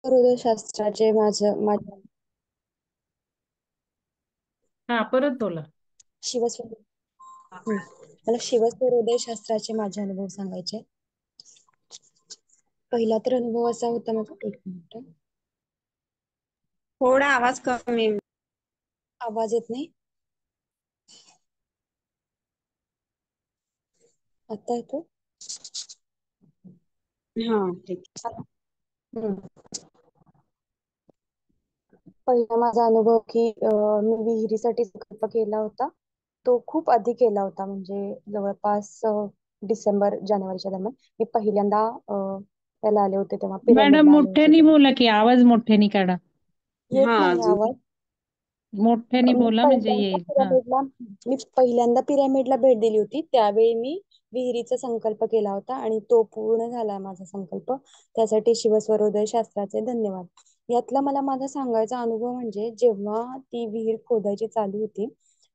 हृदयशास्त्राचे माझ्या हा, परत बोला. शिवस्वरूप मला शिवस्वरूप शास्त्राचे माझे अनुभव सांगायचे. पहिला तर अनुभव असा होता माझा, एक मिनिट. थोडा आवाज कमी. आवाज येत नाही. आता येतो. हा, ठीक. हम्म. पहिला माझा अनुभव की मी विहिरीसाठी संकल्प केला होता. तो खूप आधी केला होता, म्हणजे जवळपास डिसेंबर जानेवारीच्या दरम्यान मी पहिल्यांदा त्याला आले होते, तेव्हा मॅडम पिरामिडला आले होते मोठ्यानी ते. बोला की, आवाज मोठ्यानी काढा. येत हा, नाही अजून. आवाज. मोठ्यानी मी बोला म्हणजे पहिल्यांदा येईल. हा. पिरामिडला मी पहिल्यांदा पिरामिडला भेट दिली होती. त्यावेळी मी विहिरीचा संकल्प केला होता आणि तो पूर्ण झाला माझा संकल्प. त्यासाठी शिवस्वरोदय शास्त्राचे धन्यवाद. यातला मला माझा सांगायचा अनुभव म्हणजे, जेव्हा ती विहीर खोदायची चालू होती,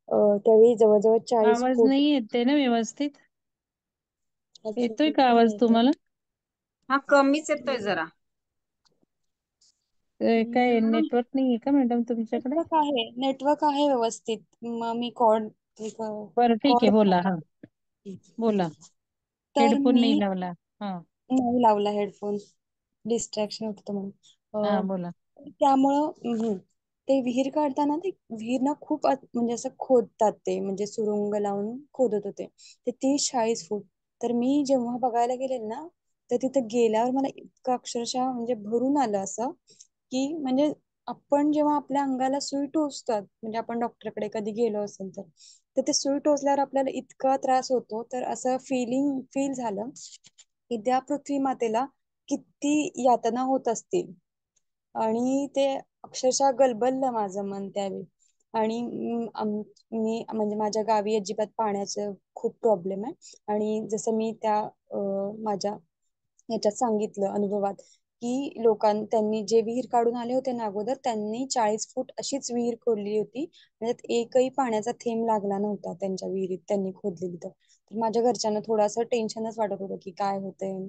त्यावेळी जवळजवळ 40 आवाज फूट. नाही येते ना व्यवस्थित? अच्छा, येतोय ठीक का आहे, आवाज नाही तर तुम्हाला? हा, कमीच येतोय जरा. काय म्हणून नेटवर्क नाहीये का मॅडम तुमच्याकडे? नेटवर्क आहे व्यवस्थित. मग मी कॉर्ड बरं ठीक आहे, कॉर्ड बोला. हा, बोला. तर हेडफोन मी नाही लावला. हा. नाही लावला हेडफोन. डिस्ट्रॅक्शन होतं म्हणून. हा, अं, बोला. त्यामुळं ते विहीर काढताना ते विहीर ना खूप म्हणजे असं खोदतात ते, म्हणजे सुरुंग लावून खोदत होते ते 30-40 फूट. तर मी जेव्हा बघायला गेले ना, तर तिथं गेल्यावर मला इतकं अक्षरशः म्हणजे भरून आलं असं, की म्हणजे आपण जेव्हा आपल्या अंगाला सुई टोचतात, म्हणजे आपण डॉक्टरकडे कधी गेलो असेल तर तर ते सुई टोचल्यावर आपल्याला इतका त्रास होतो, तर असं फील झालं की त्या पृथ्वी मातेला किती यातना होत असतील. आणि ते अक्षरशः गलबललं माझं मन त्यावेळी. आणि मी म्हणजे माझ्या गावी अजिबात पाण्याचं खूप प्रॉब्लेम आहे. आणि जसं मी त्या माझ्या ह्याच्यात सांगितलं अनुभवात, की त्यांनी जे विहीर काढून आले होते ना अगोदर, त्यांनी 40 फूट अशीच विहीर खोदली होती. म्हणजे एकही पाण्याचा थेंब लागला नव्हता त्यांच्या विहिरीत, त्यांनी खोदलेली. तर माझ्या घरच्यांना थोडंसं टेन्शनच वाटत होतं की काय होतंय.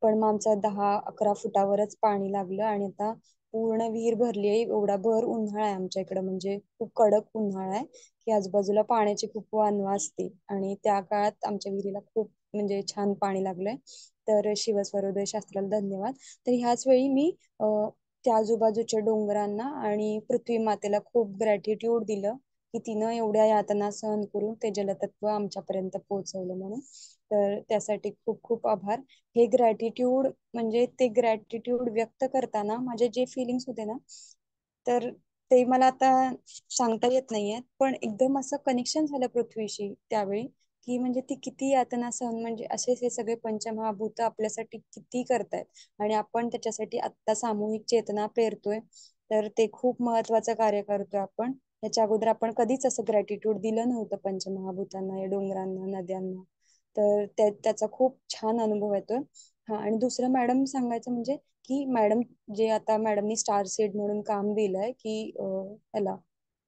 पण मग आमचं 10-11 फुटावरच पाणी लागलं आणि आता पूर्ण विहीर भरली आहे. एवढा भर उन्हाळा आहे आमच्या इकडं, म्हणजे खूप कडक उन्हाळा आहे, की आजूबाजूला पाण्याची खूप वानवा असते. आणि त्या काळात आमच्या विहिरीला खूप म्हणजे छान पाणी लागलंय. तर शिवस्वरोदय शास्त्राला धन्यवाद. तर ह्याच वेळी मी त्या आजूबाजूच्या डोंगरांना आणि पृथ्वी मातेला खूप ग्रॅटिट्यूड दिलं, की तिनं एवढ्या यातना सहन करून ते जलतत्व आमच्यापर्यंत पोहोचवलं म्हणून. तर त्यासाठी खूप खूप आभार. हे ग्रॅटिट्यूड म्हणजे ते ग्रॅटिट्यूड व्यक्त करताना माझे जे फिलिंग्स होते ना, तर ते मला आता सांगता येत नाहीये. पण एकदम असं कनेक्शन झालं पृथ्वीशी त्यावेळी, की म्हणजे ती किती यातना सहन, म्हणजे असेच हे सगळे पंचमहाभूत आपल्यासाठी किती करतायत. आणि आपण त्याच्यासाठी आत्ता सामूहिक चेतना पेरतोय. तर ते खूप महत्वाचं कार्य करतोय आपण. याच्या अगोदर आपण कधीच असं ग्रॅटिट्यूड दिलं नव्हतं पंचमहाभूतांना, या डोंगरांना, नद्यांना. तर त्याचा खूप छान अनुभव येतोय. हा, आणि दुसरं मॅडम सांगायचं म्हणजे, की जे आता मॅडमनी स्टार सीड म्हणून काम दिलंय, की याला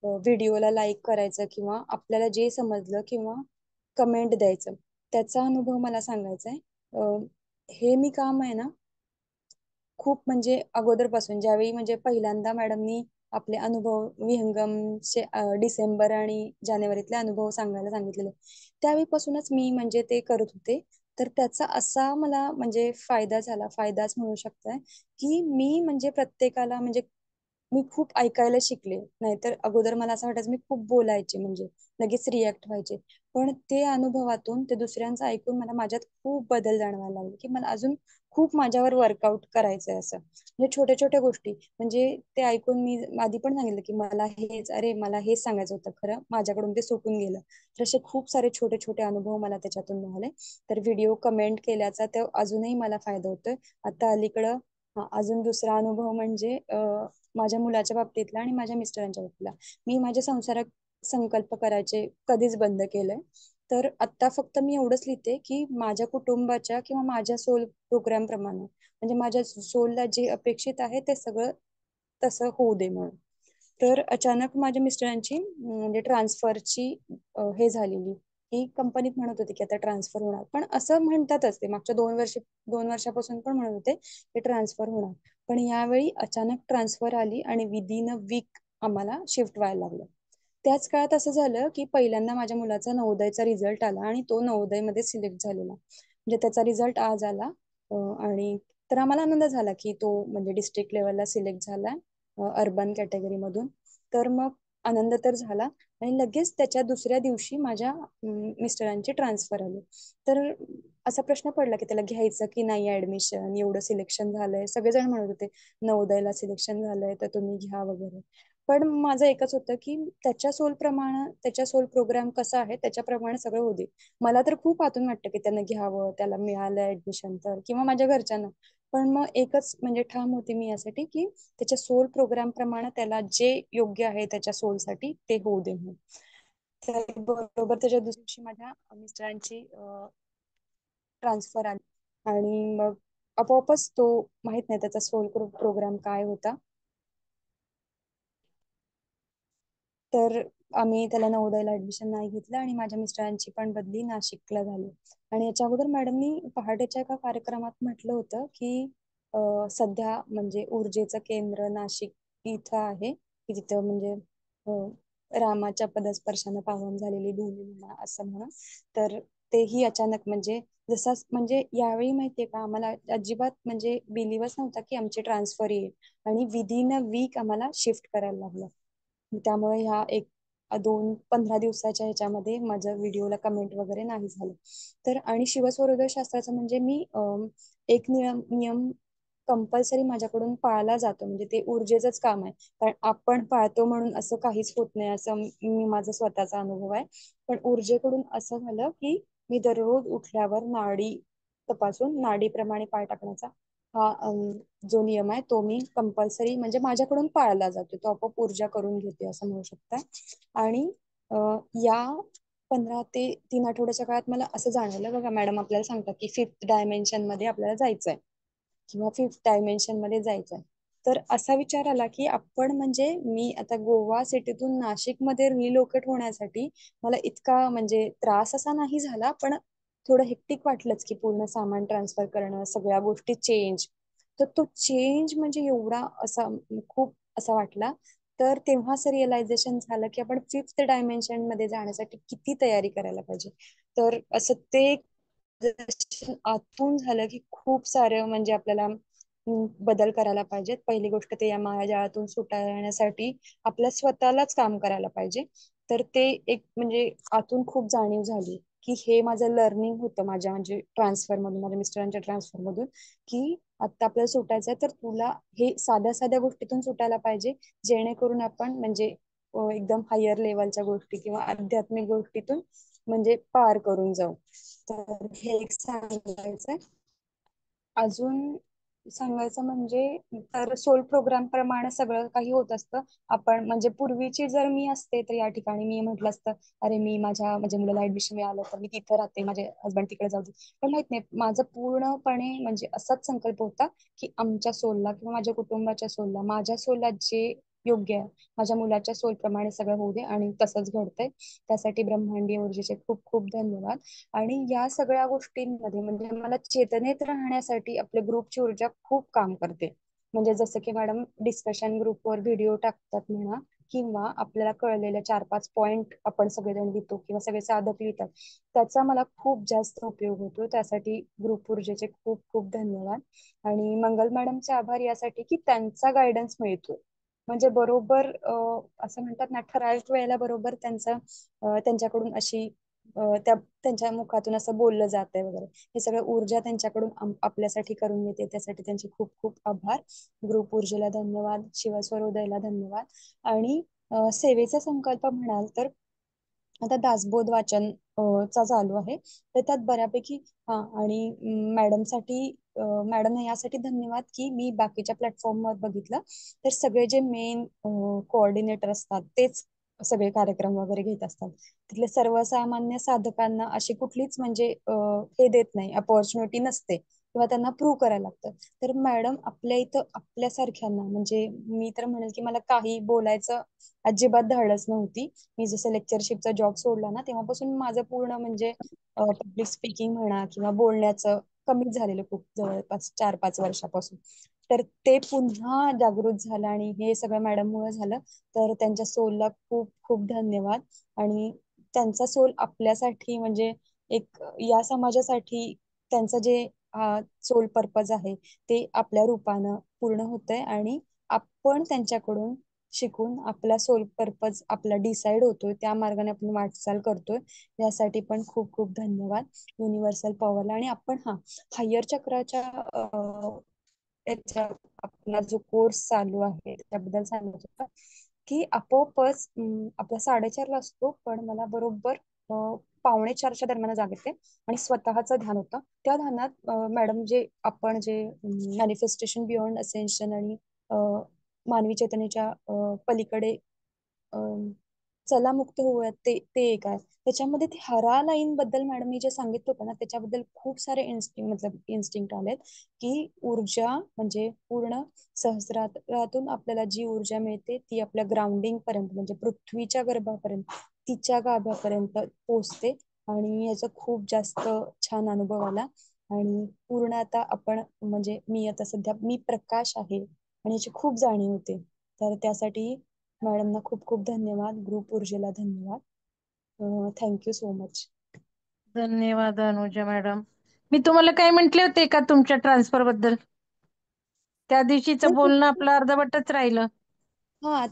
व्हिडिओला लाईक करायचं, किंवा आपल्याला जे समजलं किंवा कमेंट द्यायचं, त्याचा अनुभव मला सांगायचा आहे. हे मी काम आहे ना खूप म्हणजे अगोदरपासून, ज्यावेळी म्हणजे पहिल्यांदा मॅडमनी आपले अनुभव विहंगमचे डिसेंबर आणि जानेवारीतले अनुभव सांगायला सांगितलेले, त्यावेळीपासूनच मी म्हणजे ते करत होते. तर त्याचा असा मला म्हणजे फायदा झाला, फायदाच म्हणू शकताय, की मी म्हणजे प्रत्येकाला म्हणजे मी खूप ऐकायला शिकले. नाहीतर अगोदर मला असं वाटायचं मी खूप बोलायचे, म्हणजे लगेच रिॲक्ट व्हायचे. पण ते अनुभवातून, ते दुसऱ्यांचं ऐकून मला माझ्यात खूप बदल जाणवायला लागले, की मला अजून खूप माझ्यावर वर्कआउट करायचं आहे असं. म्हणजे छोट्या छोट्या गोष्टी, म्हणजे ते ऐकून मी आधी पण सांगितलं, की मला हेच सांगायचं होतं, खरं माझ्याकडून ते सुटून गेलं. तर असे खूप सारे छोटे छोटे अनुभव मला त्याच्यातून मिळाले. तर व्हिडिओ कमेंट केल्याचा ते अजूनही मला फायदा होतोय. आता अलीकडं अजून दुसरा अनुभव म्हणजे माझ्या मुलाच्या बाबतीतला आणि माझ्या मिस्टरांच्या बाबतीतला. मी माझ्या संसारात संकल्प करायचे कधीच बंद केलंय. तर आता फक्त मी एवढंच लिहिते, की माझ्या कुटुंबाच्या किंवा माझ्या सोल प्रोग्राम प्रमाणे, म्हणजे माझ्या सोलला जे अपेक्षित आहे ते सगळं तसं होऊ दे म्हणून. तर अचानक माझ्या मिस्टरांची म्हणजे ट्रान्सफरची हे झालेली, की कंपनीत म्हणत होते की आता ट्रान्सफर होणार. पण असं म्हणतातच ते, मागच्या 2 वर्षापासून पण म्हणत होते की ट्रान्सफर होणार. पण यावेळी अचानक ट्रान्सफर आली आणि विदिन अ वीक आम्हाला शिफ्ट व्हायला लागलं. त्याच काळात असं झालं की पहिल्यांदा माझ्या मुलाचा नवोदयचा रिझल्ट आला आणि तो नवोदयमध्ये सिलेक्ट झालेला. म्हणजे त्याचा रिझल्ट आज आला. आणि तर आम्हाला आनंद झाला की तो म्हणजे डिस्ट्रिक्ट लेवलला सिलेक्ट झाला अर्बन कॅटेगरीमधून. तर मग आनंद तर झाला आणि लगेच त्याच्या दुसऱ्या दिवशी माझ्या मिस्टरांची ट्रान्सफर आली. तर असा प्रश्न पडला की त्याला घ्यायचं की नाही ऍडमिशन, एवढं सिलेक्शन झालंय, सगळेजण म्हणत होते नवोदयला सिलेक्शन झालंय तर तुम्ही घ्या वगैरे. पण माझं एकच होतं की त्याच्या सोल प्रोग्राम कसा आहे त्याच्याप्रमाणे सगळं होऊ दे. मला तर खूप आतून वाटतं की त्यानं घ्यावं, त्याला मिळालं ऍडमिशन तर, किंवा माझ्या घरच्यांना. पण मग एकच म्हणजे ठाम होते मी यासाठी की त्याच्या सोल प्रोग्राम प्रमाणे त्याला जे योग्य आहे त्याच्या सोलसाठी ते होऊ दे म्हणून. तर बरोबर त्याच्या दुसऱ्या दिवशी माझ्या मिस्टरांची ट्रान्सफर आली आणि मग आपोआपच तो, माहित नाही त्याचा सोल प्रोग्राम काय होता, तर आम्ही त्याला नवोदयला ऍडमिशन नाही घेतलं आणि माझ्या मिस्टरांची पण बदली नाशिकला झाली. आणि याच्या अगोदर मॅडमनी पहाटेच्या एका कार्यक्रमात म्हटलं होतं की सध्या म्हणजे ऊर्जेचं केंद्र नाशिक इथं आहे की तिथं म्हणजे रामाच्या पदस्पर्शानं पावन झालेली भूमी म्हणा असं म्हणा. तर तेही अचानक म्हणजे जसा म्हणजे यावेळी माहितीये का आम्हाला अजिबात म्हणजे बिलीवच नव्हता की आमची ट्रान्सफर येईल आणि विदिन अ वीक आम्हाला शिफ्ट करायला लागलं. त्यामुळे ह्या 15 दिवसाच्या ह्याच्यामध्ये माझ्या व्हिडिओला कमेंट वगैरे नाही झालं. तर आणि शिवस्वरोदय शास्त्राचं म्हणजे मी एक नियम कंपल्सरी माझ्याकडून पाळला जातो, म्हणजे ते ऊर्जेचंच काम आहे. कारण आपण पाळतो म्हणून असं काहीच होत नाही, असं मी माझा स्वतःचा अनुभव आहे. पण ऊर्जेकडून असं झालं की मी दररोज उठल्यावर नाडी तपासून नाडीप्रमाणे पाय टाकण्याचा हा जो नियम आहे तो मी कंपल्सरी म्हणजे माझ्याकडून पाळला जातो. तो आपोआप ऊर्जा करून घेते असं म्हणू शकता. आणि या 15 ते 3 आठवड्याच्या काळात मला असं जाणवलं, बघा मॅडम आपल्याला सांगतात की फिफ्थ डायमेन्शन मध्ये आपल्याला जायचंय किंवा फिफ्थ डायमेन्शन मध्ये जायचंय. तर असा विचार आला की आपण म्हणजे मी आता गोवा सिटीतून नाशिक मध्ये रिलोकेट होण्यासाठी मला इतका म्हणजे त्रास असा नाही झाला, पण थोडं हेक्टिक वाटलंच की पूर्ण सामान ट्रान्सफर करणं, सगळ्या गोष्टी चेंज. तर तो चेंज म्हणजे एवढा असा खूप असा वाटला. तर तेव्हा असं रिअलायझेशन झालं की आपण फिफ्थ डायमेन्शन मध्ये जाण्यासाठी किती तयारी करायला पाहिजे. तर असं ते आतून झालं की खूप सारं म्हणजे आपल्याला बदल करायला पाहिजेत. पहिली गोष्ट ते या मायाजाळातून सुटायसाठी आपल्या स्वतःलाच काम करायला पाहिजे. तर ते एक म्हणजे आतून खूप जाणीव झाली की हे माझं लर्निंग होतं माझ्या म्हणजे ट्रान्सफर मधून, माझ्या मिस्टरांच्या ट्रान्सफर मधून, की आता आपल्याला सुटायचंय तर तुला हे साध्या साध्या गोष्टीतून सुटायला पाहिजे, जेणेकरून आपण म्हणजे एकदम हायर लेवलच्या गोष्टी किंवा आध्यात्मिक गोष्टीतून म्हणजे पार करून जाऊ. तर हे एक सांगायचंय. अजून सांगायचं म्हणजे तर सोल प्रोग्राम प्रमाणे सगळं काही होत असतं. आपण म्हणजे पूर्वीची जर मी असते तर या ठिकाणी मी म्हटलं असतं अरे मी माझ्या मुलाला ऍडमिशन मिळालं तर मी तिथं राहते, माझे हसबंड तिकडे जाऊ दे. पण माहित नाही, माझं पूर्णपणे म्हणजे असाच संकल्प होता की आमच्या सोलला किंवा माझ्या कुटुंबाच्या सोलला, माझ्या सोलला जे योग्य आहे माझ्या मुलाच्या सोल प्रमाणे सगळं होऊ दे आणि तसंच घडतंय. त्यासाठी ब्रह्मांडीय ऊर्जेचे खूप खूप धन्यवाद. आणि या सगळ्या गोष्टींमध्ये म्हणजे मला चेतनेत राहण्यासाठी आपल्या ग्रुपची ऊर्जा खूप काम करते. म्हणजे जसं की मॅडम डिस्कशन ग्रुपवर व्हिडिओ टाकतात म्हणा, किंवा आपल्याला कळलेले 4-5 पॉइंट आपण सगळेजण लिहितो किंवा सगळे साधक लिहितात, त्याचा मला खूप जास्त उपयोग होतो. त्यासाठी ग्रुप ऊर्जेचे खूप खूप धन्यवाद. आणि मंगल मॅडमचे आभार यासाठी की त्यांचा गायडन्स मिळतो. म्हणजे बरोबर असं म्हणतात ना ठराविक वेळेला बरोबर त्यांच्याकडून अशी त्यांच्या मुखातून असं बोललं जातंय वगैरे. हे सगळं ऊर्जा त्यांच्याकडून आपल्यासाठी करून घेते, त्यासाठी त्यांचे खूप खूप आभार. ग्रुप ऊर्जेला धन्यवाद, शिवस्वरोदयला धन्यवाद. आणि सेवेचा संकल्प म्हणाल तर आता दासबोध वाचन चा चालू आहे. तर त्यात बऱ्यापैकी हा आणि मॅडमसाठी मॅडम यासाठी धन्यवाद की मी बाकीच्या प्लॅटफॉर्मवर बघितलं तर सगळे जे मेन कोऑर्डिनेटर असतात तेच सगळे कार्यक्रम वगैरे घेत असतात. तिथले सर्वसामान्य साधकांना अशी कुठलीच म्हणजे हे देत नाही, अपॉर्च्युनिटी नसते किंवा त्यांना प्रूव्ह करायला लागतं. तर मॅडम आपल्या इथं आपल्यासारख्यांना म्हणजे मी तर म्हणेल की मला काही बोलायचं अजिबात धाडस नव्हती. मी जसं लेक्चरशिपचा जॉब सोडला ना तेव्हापासून माझं पूर्ण म्हणजे पब्लिक स्पीकिंग म्हणा किंवा बोलण्याचं कमीच झालेलं खूप जवळपास 4-5 वर्षापासून. तर ते पुन्हा जागृत झालं आणि हे सगळं मॅडममुळे झालं. तर त्यांच्या सोलला खूप खूप धन्यवाद. आणि त्यांचा सोल आपल्यासाठी म्हणजे एक या समाजासाठी त्यांचं जे सोल पर्पज आहे ते आपल्या रूपानं पूर्ण होतंय आणि आपण त्यांच्याकडून शिकून आपला सोल पर्पज आपला डिसाईड होतोय, त्या मार्गाने आपण वाटचाल करतोय. यासाठी पण खूप खूप धन्यवाद युनिव्हर्सल पॉवरला. आणि आपण हायर चक्राच्या याच्या आपला जो कोर्स चालू आहे त्याबद्दल सांगायचं होतं की आपोआपच आपला 4:30ला असतो, पण मला बरोबर 3:45च्या दरम्यान जाग येते आणि स्वतःचं ध्यान होतं. त्या ध्यानात मॅडम जे आपण जे मॅनिफेस्टेशन बियॉन्ड असेन्शन आणि मानवी चेतनेच्या पलीकडे अं, चला मुक्त होऊयात, ते ते एक आहे. त्याच्यामध्ये ते हरा लाईन बद्दल मॅडमनी जे सांगितलं होतं ना त्याच्याबद्दल खूप सारे इन्स्टिंक्ट आलेत की ऊर्जा म्हणजे पूर्ण सहस्रातून आपल्याला जी ऊर्जा मिळते ती आपल्या ग्राउंडिंग पर्यंत म्हणजे पृथ्वीच्या गर्भापर्यंत तिच्या गाभ्यापर्यंत पोहोचते. आणि याचा खूप जास्त छान अनुभव आला. आणि पूर्ण आता आपण म्हणजे मी आता सध्या मी प्रकाश आहे आणि याची खूप जाणीव होते. तर त्यासाठी मॅडमना खूप खूप धन्यवाद, ग्रुप ऊर्जेला धन्यवाद. Thank you so much. धन्यवाद अनुजा मॅडम. मी तुम्हाला काय म्हंटले होते का तुमच्या ट्रान्सफर बद्दल? त्या दिवशीचं बोलणं आपलं अर्धवटच राहिलं.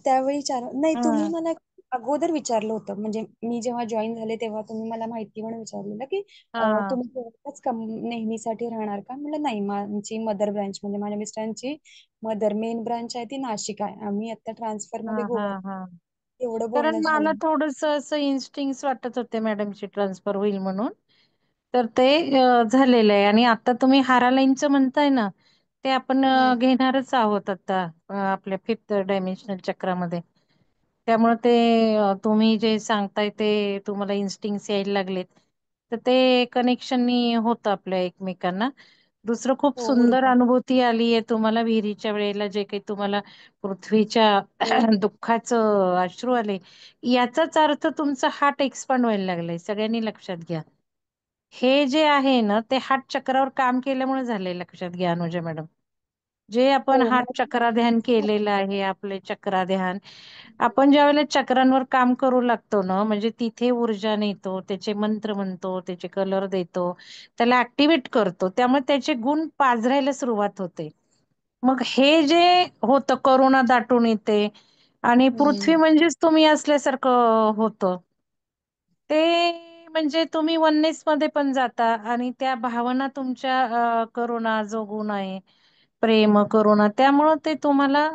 त्यावेळी नाही, तुम्ही हं. मला अगोदर विचारलं होतं म्हणजे मी जेव्हा जॉईन झाले तेव्हा तुम्ही मला माहिती पण विचारलेलं की हा तुम्ही तेवढंच नेहमीसाठी राहणार का. म्हणलं नाही, माझी मदर ब्रांच म्हणजे माझ्या मिस्टरांची मदर मेन ब्रांच आहे ती नाशिक आहे, आम्ही आता ट्रान्सफर हा मध्ये हा गोव्यात. हा एवढं कारण बोलणं झालं. मला थोडस असं इन्स्टिंक्ट वाटत होते मॅडमची ट्रान्सफर होईल म्हणून. तर ते झालेलं आहे. आणि आता तुम्ही हारा लाईनचं म्हणताय ना, ते आपण हम्म. घेणारच आहोत आता आपल्या फिफ्थ डायमेन्शनल चक्रामध्ये. त्यामुळे ते तुम्ही जे सांगताय ते तुम्हाला इन्स्टिंक्ट यायला लागलेत, तर ते कनेक्शननी होतं आपल्या एकमेकांना. दुसरं खूप हो, सुंदर ऊर्जा. अनुभूती आली आहे तुम्हाला विहिरीच्या वेळेला, जे काही तुम्हाला पृथ्वीच्या दुःखाचं अश्रू आले, याचाच अर्थ तुमचा हार्ट एक्सपांड व्हायला लागलाय. सगळ्यांनी लक्षात घ्या. हे जे आहे ना ते हार्ट चक्रावर काम केल्यामुळे झालंय, लक्षात घ्या अनुजा मॅडम. जे आपण हो हार्ट मॅडम. चक्रा ध्यान केलेलं आहे, आपले चक्रा ध्यान, आपण ज्या वेळेला चक्रांवर काम करू लागतो ना, म्हणजे तिथे ऊर्जा नेतो, त्याचे मंत्र म्हणतो, त्याचे कलर देतो, त्याला ऍक्टिव्हेट करतो, त्यामुळे त्याचे गुण पाझरायला सुरुवात होते. मग हे जे होतं, करुणा दाटून येते आणि पृथ्वी हम्म. म्हणजेच तुम्ही असल्यासारखं होतं. ते म्हणजे तुम्ही वननेस मध्ये पण जाता आणि त्या भावना तुमच्या करुणा जो गुण आहे, प्रेम करुणा, त्यामुळं ते तुम्हाला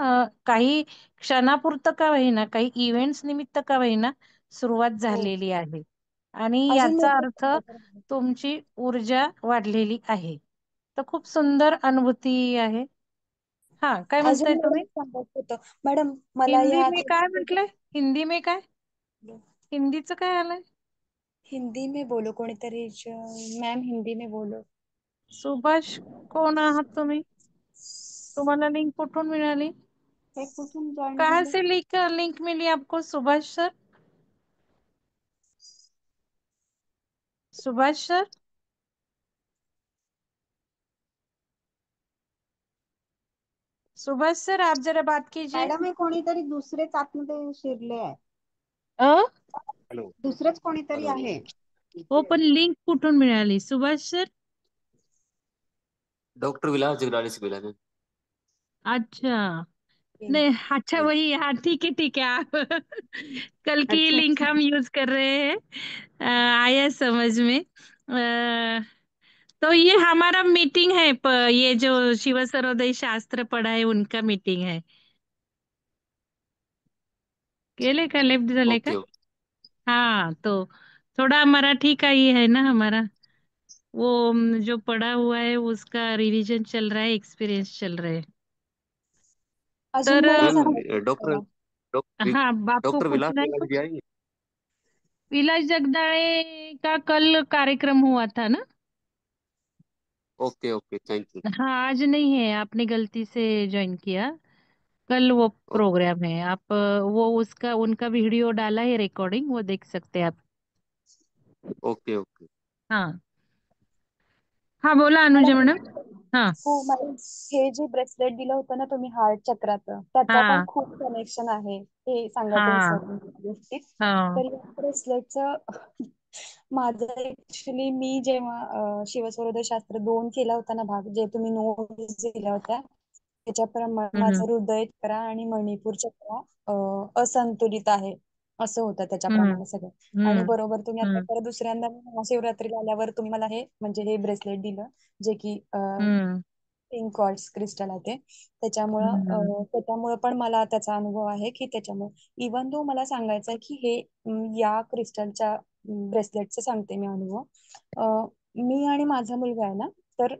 काही क्षणापुरतं का होईना, काही इव्हेंट्स निमित्त का होईना सुरुवात हो, झालेली आहे. आणि अजून याचा मोठं अर्थ सांगायचं राहिलं. तुमची ऊर्जा वाढलेली आहे. तर खूप सुंदर अनुभूती आहे. हा, काय अजून म्हणताय मला तुम्ही? एक सांगायचं होतं मॅडम, मला हिंदी या में काय म्हटलंय? हिंदी में काय? हिंदीचं काय आलंय? हिंदी में बोलो कोणीतरी मॅम, हिंदी में बोलो. सुभाष कोण आहात तुम्ही? तुम्हाला लिंक कुठून मिळाली? हे कुठून जॉईन कहाँ झाले? से लिंक लिंक मिली आपको Subhash sir? Subhash sir, Subhash sir आप जरा बात कीजिए. मॅडम हे कोणीतरी दुसरेच आतमध्ये शिरले आहे. अ दुसरेच कोणीतरी आहे. हो, पण लिंक कुठून मिळाली सुभाष सर? डॉक्टर विलास जगदाळे से मिला था। अच्छा, नहीं, अच्छा वही, हाँ ठीक है ठीक है। आप कल की अच्छा लिंक अच्छा। हम यूज कर रहे हैं। आया समझ में। तो ये हमारा मीटिंग है, ये जो शिव सर्वोदय शास्त्र पढ़ा है उनका मीटिंग है। केले का, लेफ्ट झाले का? Okay okay. हाँ, तो थोड़ा मराठी का ही है ना हमारा, वो जो पढ़ा हुआ है उसका रिवीजन चल रहा है, एक्सपीरियंस चल रहा है। अजून तर मला मैम सांगायचं डॉक्टर मला. हाँ, आपको डॉक्टर विलास पूछना है जगदाळे कुछ? जी आएंगे? विलास जगदाळे का कल कार्यक्रम हुआ था ना? Okay okay, thank you. हाँ, आज नहीं है, आपने गलती से ज्वाइन किया। कल वो प्रोग्राम है, आप वो उसका उनका वीडियो डाला है रिकॉर्डिंग, वो देख सकते हैं आप। Okay okay. हाँ हा बोला मला अनुजा मॅडम. हा हो मला हे जे ब्रेसलेट दिलं होतं ना तुम्ही हार्ट चक्राचं त्याचा पण हा खूप कनेक्शन आहे हे सांगायचं हा विसरले मी त्या गोष्टीत. हा. तर या ब्रेसलेटचं माझं ऍक्च्युली मी जेव्हा शिवसरोदय शास्त्र 2 केला होता ना भाग जे तुम्ही नोट्स दिल्या होत्या त्याच्याप्रमाणे हम्म माझं हृदय चक्र आणि मणिपूर चक्र असंतुलित आहे असं होतं हम्म त्याच्याप्रमाणे सगळं. आणि हम्म बरोबर तुम्ही आता हम्म परत दुसऱ्यांदा महाशिवरात्रीला आल्यावर तुम्ही मला हे म्हणजे हे ब्रेसलेट दिलं जे की हम्म पिंक क्वार्ट्स क्रिस्टल आहे ते हम्म त्याच्यामुळं पण मला त्याचा अनुभव आहे की त्याच्यामुळे इवन तो मला सांगायचा आहे की हे या क्रिस्टलच्या ब्रेसलेटचं सांगते मी अनुभव. अं, मी आणि माझा मुलगा आहे ना तर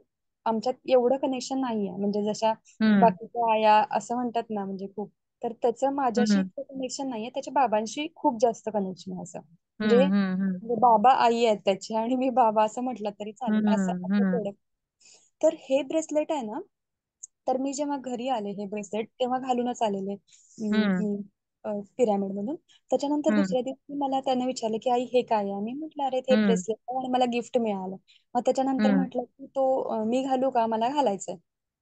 आमच्यात एवढं कनेक्शन नाही आहे म्हणजे जशा हम्म बाकीच्या आया असं म्हणतात ना म्हणजे खूप तर त्याचं माझ्याशी हम्म इतकं कनेक्शन नाहीये त्याच्या बाबांशी खूप जास्त कनेक्शन आहे असं म्हणजे हम्म हम्म म्हणजे बाबा आई आहेत त्याचे आणि मी बाबा असं म्हटलं तरी चालेल असं हम्म असं हम्म थोडं. तर हे ब्रेसलेट आहे ना तर मी जेव्हा घरी आले हे ब्रेसलेट तेव्हा घालूनच आलेले हम्म पिरामिड मधून. त्याच्यानंतर हम्म दुसऱ्या दिवशी मला त्याने विचारले की आई हे काय आहे मी म्हटलं अरे ते हम्म ब्रेसलेट आणि मला गिफ्ट मिळालं. मग त्याच्यानंतर हम्म म्हटलं की तो मी घालू का मला घालायचंय.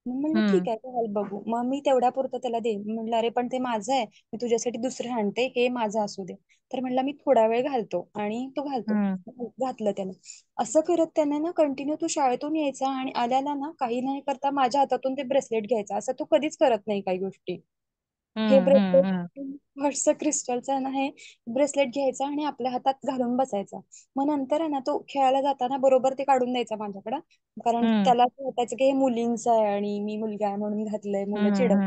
मग म्हणलं हम्म ठीक आहे घाल बघू मग मी तेवढ्या पुरतं त्याला दे म्हटलं अरे पण ते माझं आहे मी तुझ्यासाठी दुसरं आणते हे माझं असू दे. तर म्हणला मी थोडा वेळ घालतो आणि तो घालतो. हम्म घातलं त्याने असं करत त्याने ना कंटिन्यू तो शाळेतून यायचा आणि आल्याला ना काही नाही करता माझ्या हातातून ते ब्रेसलेट घ्यायचा असं तो कधीच करत नाही काही गोष्टी. हे हम्म ब्रेसलेट हम्म हर्ष क्रिस्टलचा आहे ना हे ब्रेसलेट घ्यायचा आणि आपल्या हातात घालून बसायचा. मग नंतर आहे ना तो खेळायला जाताना बरोबर ते काढून द्यायचा माझ्याकडं कारण हम्म त्याला असं वाटायचं की हे मुलींचं आहे आणि मी मुलगा आहे म्हणून घातलंय मुलं चिडत.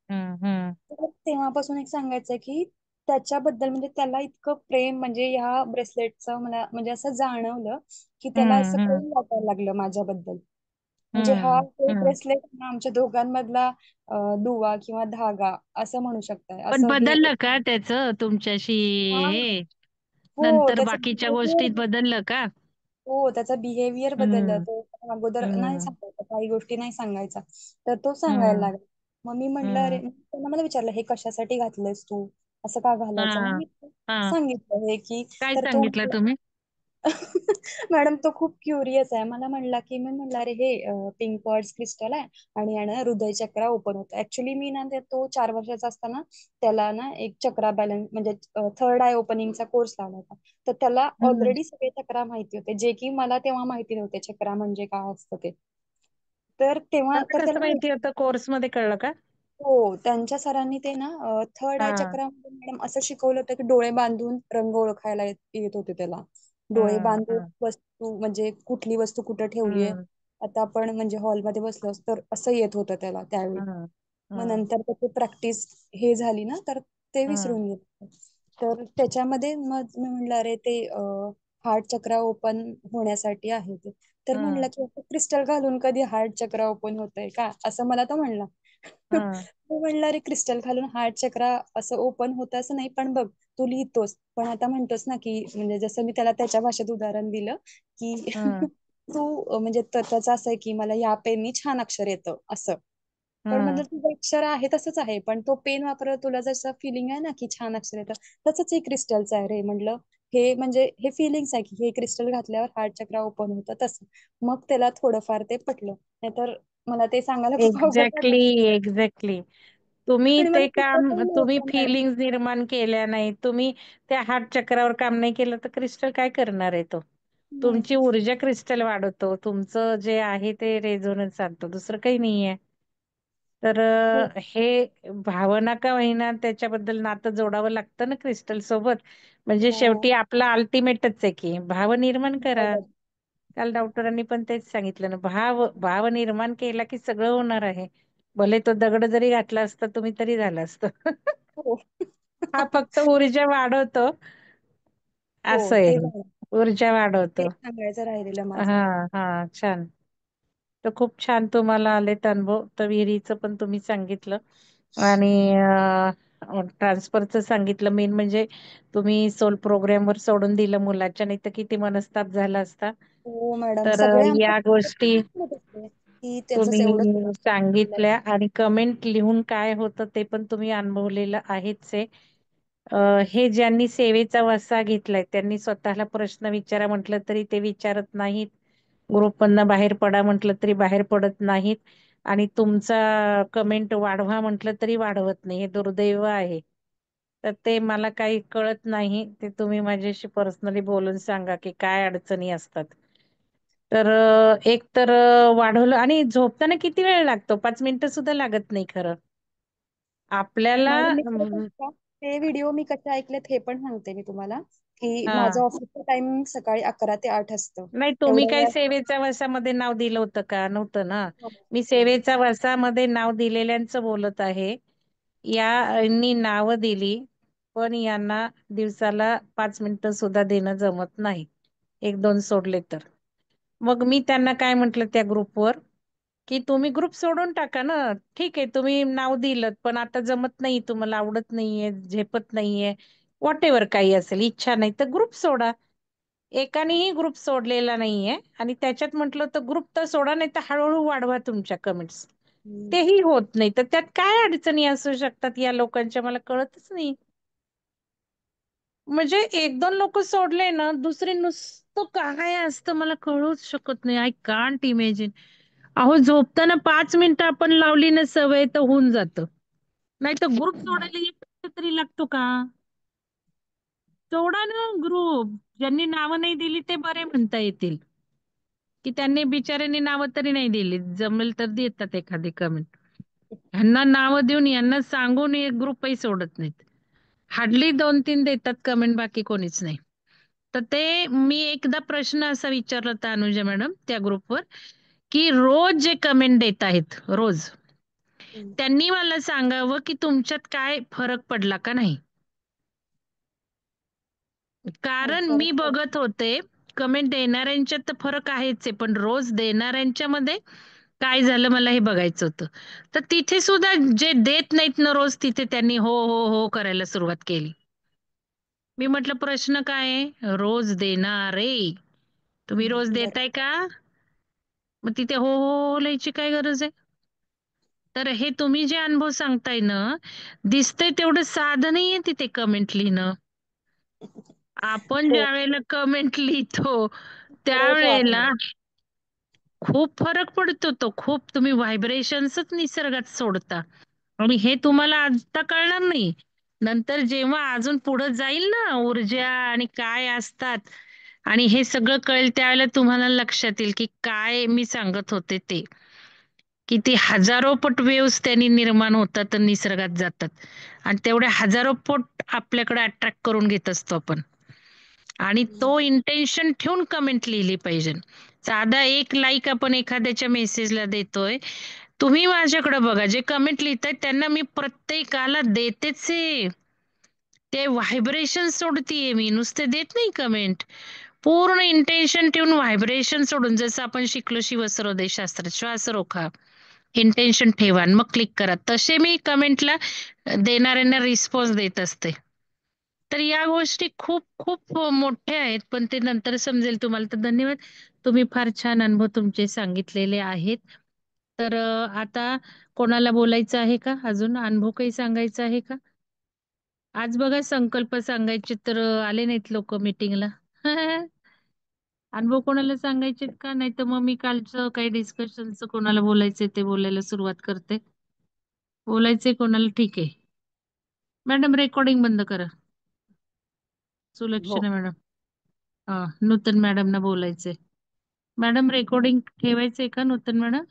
हम्म हम्म तर तेव्हापासून एक सांगायचं की त्याच्याबद्दल म्हणजे त्याला इतकं प्रेम म्हणजे ह्या ब्रेसलेटचं मला म्हणजे असं जाणवलं की त्याला असं हम्म प्रेम वाटायला लागलं माझ्याबद्दल. म्हणजे हा हम्म तो हम्म. ब्रेसलेट आमच्या दोघांमधला दुवा किंवा धागा असं म्हणू शकताय पण असं हे बदललं का त्याचं तुमच्याशी हा हे हो नंतर त्याचं बाकीच्या गोष्टीत बिहेवियर बदललं का? हो त्याचा बिहेवियर बदलला हम्म तो अगोदर नाही हम्म सांगायचा काही गोष्टी नाही सांगायचा तर तो सांगायला हम्म लागला. मग मी म्हटलं अरे हम्म त्यांना मला विचारलं हे कशासाठी घातलंयस तू असं का घालायचं मग हा मी हा. सांगितलं हे की काय तर तो सांगितलं तुम्ही? मॅडम तो खूप क्युरियस आहे मला म्हणला की मी म्हणलं अरे हे पिंक क्वार्ट्स क्रिस्टल आहे आणि यानं हृदय चक्र ओपन होतं ऍक्च्युली मी ना तो 4 वर्षाचा असताना त्याला ना एक चक्रा बॅलन्स म्हणजे थर्ड आय ओपनिंगचा कोर्स लावला होता. तर त्याला हम्म. ऑलरेडी सगळे चक्रा माहिती होते जे की मला तेव्हा माहिती नव्हते चक्रा म्हणजे काय असतं ते. तर तेव्हा त्याला तर कसं त्याला माहिती होतं कोर्स मध्ये कळलं का? हो त्यांच्या सरांनी ते ना थर्ड आय हा चक्रामध्ये मॅडम असं शिकवलं होतं की डोळे बांधून रंग ओळखायला येत होते त्याला. डोळे हम्म बांधून हम्म वस्तू म्हणजे कुठली वस्तू कुठं ठेवली आहे. हम्म आता आपण म्हणजे हॉलमध्ये बसलो तर असं येत होतं त्याला त्यावेळी. हम्म मग हम्म नंतर त्याची प्रॅक्टिस हे झाली ना तर ते हम्म विसरून गेले. तर त्याच्यामध्ये मग मी म्हणलं अरे ते हार्ट चक्र ओपन होण्यासाठी आहे ते. तर म्हणलं हम्म की क्रिस्टल घालून कधी हार्ट चक्र ओपन होतंय का असं मला तो म्हणला. हम्म मी म्हणलं अरे क्रिस्टल घालून हार्ट चक्र असं ओपन होतं असं नाही पण बघ तू लिहितोस पण आता म्हणतोस ना की म्हणजे जसं मी त्याला त्याच्या भाषेत उदाहरण दिलं की हम्म तू म्हणजे त्याचं असं आहे की मला या पेननी छान अक्षर येतं असं. पण हम्म म्हणलं तुझं अक्षर आहे तसंच आहे पण तो पेन वापरत तुला जसं फिलिंग आहे ना की छान अक्षर येतं तसंच हे क्रिस्टलचं आहे रे म्हटलं. हे म्हणजे हे फिलिंग्स आहे की हे क्रिस्टल घातल्यावर हार्ट चक्र ओपन होतं तसं. मग त्याला थोडंफार ते पटलं नाहीतर मला ते सांगायला खूप अवघड एक्झॅक्टली वाटत एक्झॅक्टली. तुम्ही आणि मला ते शिकवता काम तुम्ही नव्हतं मॅडम. फिलिंग्स निर्माण केल्या नाही तुम्ही त्या हार्ट चक्रावर काम नाही केलं तर क्रिस्टल काय करणार आहे तो? हम्म. तुमची ऊर्जा क्रिस्टल वाढवतो तुमचं जे आहे ते रेझोनन्स आणतो दुसरं काही नाहीये. तर हो हे भावना का होईना त्याच्याबद्दल नातं जोडावं लागतं ना क्रिस्टल सोबत. म्हणजे हो शेवटी आपला अल्टिमेटच आहे की भाव निर्माण करा. बरोबर. काल डॉक्टरांनी पण तेच सांगितलं ना भाव निर्माण केला की सगळं होणार आहे. भले तो दगड जरी घातला असता तुम्ही तरी झालं असतं. हो हा फक्त ऊर्जा वाढवतो हो असं आहे ते झालं ऊर्जा ते वाढवतो. सांगायचं राहिलेलं माझं. हा हा छान. तर खूप छान तुम्हाला आलेत अनुभव तर विहिरीचं पण तुम्ही सांगितलं. आणि ट्रान्सफरच सांगितलं मेन म्हणजे तुम्ही सोल प्रोग्राम वर सोडून दिलं मुलाच्या नाही तर किती मनस्ताप झाला असता. हो मॅडम तर सगळे आमच्या या गोष्टी की त्याचं एवढं तुम्ही सांगितल्या आणि कमेंट लिहून काय होतं ते पण तुम्ही अनुभवलेलं आहेच आहे. हे ज्यांनी सेवेचा वसा घेतलाय त्यांनी स्वतःला प्रश्न विचारा म्हटलं तरी ते विचारत नाहीत. ग्रुपमधनं बाहेर पडा म्हटलं तरी बाहेर पडत नाहीत आणि तुमचा कमेंट वाढवा म्हटलं तरी वाढवत नाही. हे दुर्दैव आहे. तर ते मला काही कळत नाही. ते तुम्ही माझ्याशी पर्सनली बोलून सांगा की काय अडचणी असतात. तर एक तर वाढवलं आणि झोपताना किती वेळ लागतो? 5 मिनिटं सुद्धा लागत नाही खरं. आपल्याला मॅडम मी खरं सांगू का? ते व्हिडिओ मी कसे ऐकलेत हे पण सांगते मी तुम्हाला, की हा माझं ऑफिसचं टाइमिंग सकाळी 11 ते 8 असतं. नाही, तुम्ही एवढ्या काही वेळात सेवेच्या वर्षामध्ये नाव दिलं होतं का? नव्हतं ना. हो, मी हो. सेवेच्या वर्षामध्ये नाव दिलेल्यांचं बोलत आहे. यांनी नावं दिली, पण यांना दिवसाला 5 मिनिटं सुद्धा देणं जमत नाही. 1-2 सोडले तर. मग मी त्यांना काय म्हटलं त्या ग्रुपवर, की तुम्ही ग्रुप सोडून टाका ना. ठीक आहे, तुम्ही नाव दिलत, पण आता जमत नाही, तुम्हाला आवडत नाहीये, झेपत नाहीये, व्हॉटएव्हर काही असेल, इच्छा नाही तर ग्रुप सोडा. एकानेही ग्रुप सोडलेला नाहीये आणि त्याच्यात म्हटलं तर ग्रुप तर सोडा, नाही तर हळूहळू वाढवा तुमच्या कमेंट्स. हम्म. तेही होत नाही, तर त्यात काय अडचणी असू शकतात या लोकांच्या, मला कळतच नाही. म्हणजे 1-2 लोक सोडले ना, दुसरे नुसतं काय असतं मला कळूच शकत नाही. I can't imagine. अहो, झोपताना 5 मिनिटं आपण लावली ना सवय तर होऊन जातं. नाही तर ग्रुप सोडायला 1 मिनिट तरी लागतो का? सोडा ना ग्रुप. ज्यांनी नावं नाही दिली ते बरे म्हणता येतील, की त्यांनी बिचाऱ्यांनी नावं तरी नाही दिली. जमेल तर देतात एखादी कमेंट. ह्यांना नावं देऊन यांना सांगून एक ग्रुपही सोडत नाहीत. हार्डली 2-3 देतात कमेंट, बाकी कोणीच नाही. तर ते मी एकदा प्रश्न असा विचारला होता अनुजा मॅडम त्या ग्रुपवर, की रोज जे कमेंट देत आहेत रोज, हम्म. त्यांनी मला सांगावं की तुमच्यात काय फरक पडला का नाही. हो, कारण फरक मी पडतो. बघत होते कमेंट देणाऱ्यांच्यात तर फरक आहेच आहे, पण रोज देणाऱ्यांच्या मध्ये काय झालं मला हे बघायचं होतं. तर तिथे सुद्धा जे देत नाहीत ना रोज, तिथे त्यांनी हो हो हो करायला सुरुवात केली. मी म्हटलं प्रश्न काय आहे? रोज देणारे तुम्ही रोज बरं. देताय का? मग तिथे हो हो हो लिहायची काय गरज आहे? तर हे तुम्ही जे अनुभव सांगताय ना, दिसतंय तेवढं साधं नाहीये तिथे कमेंट लिहिणं. आपण हो, ज्या वेळेला कमेंट लिहितो खरंच वाटलं. त्यावेळेला खूप फरक पडतो. तो खूप तुम्ही व्हायब्रेशन्सच निसर्गात सोडता आणि हे तुम्हाला आता कळणार नाही. नंतर जेव्हा अजून पुढे जाईल ना ऊर्जा आणि काय असतात आणि हे सगळं कळेल त्यावेळेला तुम्हाला लक्षात येईल की काय मी सांगत होते ते. किती हजारो पट वेव्स त्यांनी निर्माण होतात आणि निसर्गात जातात आणि तेवढ्या हजारो पट आपल्याकडे अट्रॅक्ट करून घेत असतो आपण. आणि हम्म. तो इंटेन्शन ठेवून कमेंट लिहिली पाहिजे. साधा एक लाईक आपण एखाद्याच्या मेसेजला देतोय. तुम्ही माझ्याकडे बघा, जे कमेंट लिहितायत त्यांना मी प्रत्येकाला देतेच आहे. ते व्हायब्रेशन सोडतीये मी, नुसते देत नाही कमेंट. पूर्ण इंटेन्शन ठेवून व्हायब्रेशन सोडून, जसं आपण शिकलो शिवसरोदय शास्त्रात, श्वास रोखा, इंटेन्शन ठेवा आणि मग क्लिक करा. तसे मी कमेंटला देणाऱ्यांना रिस्पॉन्स देत असते. तर या गोष्टी खूप खूप मोठ्या आहेत, पण ते नंतर समजेल तुम्हाला. तर धन्यवाद. तुम्ही फार छान अनुभव तुमचे सांगितलेले आहेत. तर आता कोणाला बोलायचं आहे का? अजून अनुभव काही सांगायचा आहे का? आज बघा संकल्प सांगायचे तर आले नाहीत लोक मीटिंगला. अनुभव कोणाला सांगायचे का? नाही तर मग मी कालचं काही डिस्कशनचं कोणाला बोलायचंय ते बोलायला सुरुवात करते. बोलायचंय कोणाला? ठीक आहे. मॅडम रेकॉर्डिंग बंद करा. हो. सुलक्षणा मॅडम. हा, नूतन मॅडमना बोलायचंय. मॅडम रेकॉर्डिंग ठेवायचंय का नूतन मॅडम?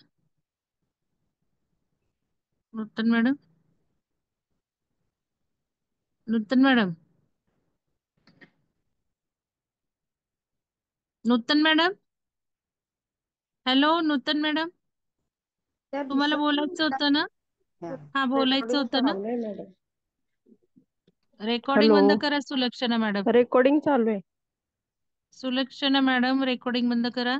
नूतन मॅडम, नूतन मॅडम, नूतन मॅडम, हॅलो नूतन मॅडम, त्या तुम्हाला दिसत नाही बोलायचं का? होतं ना? हा. हा, बोलायचं रेकॉर्डिंग होतं ना? चालू आहे मॅडम. Recording hello. बंद करा सुलक्षणा मॅडम. रेकॉर्डिंग चालू आहे. सुलक्षणा मॅडम रेकॉर्डिंग बंद करा.